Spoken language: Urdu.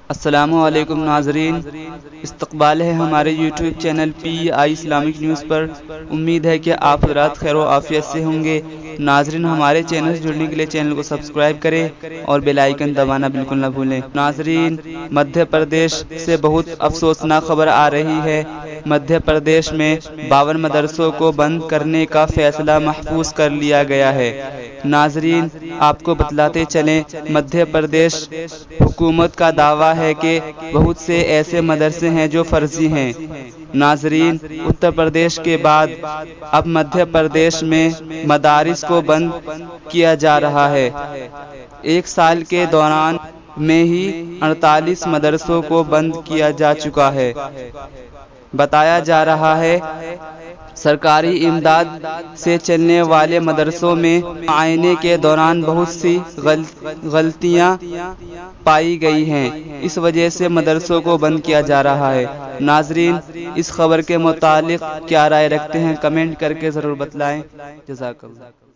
السلام علیکم ناظرین، استقبال ہے ہمارے YouTube channel PI Islamic news پر۔ امید ہے کہ آپ حضرات خیر و عافیت سے ہوں گے۔ ناظرین، ہمارے چینل سے جڑنے کے لیے چینل کو سبسکرائب کریں اور بیل آئیکن دبانا بالکل نہ بھولیں۔ ناظرین، مدھیہ پردیش سے بہت افسوسناک خبر آ رہی ہے۔ مدھیہ پردیش میں 52 مدرسوں کو بند کرنے کا فیصلہ محفوظ کر لیا گیا ہے۔ ناظرین، آپ کو بتلاتے چلیں، مدھیہ پردیش حکومت کا دعویٰ ہے کہ بہت سے ایسے مدرسے ہیں جو فرضی ہیں۔ ناظرین، اتر پردیش کے بعد اب مدھیہ پردیش میں مدارس کو بند کیا جا رہا ہے۔ ایک سال کے دوران میں ہی 48 مدرسوں کو بند کیا جا چکا ہے۔ بتایا جا رہا ہے سرکاری امداد سے چلنے والے مدرسوں میں معائنے کے دوران بہت سی غلطیاں پائی گئی ہیں، اس وجہ سے مدرسوں کو بند کیا جا رہا ہے۔ ناظرین، اس خبر کے متعلق کیا رائے رکھتے ہیں کمنٹ کر کے ضرور بتلائیں۔ جزاک اللہ۔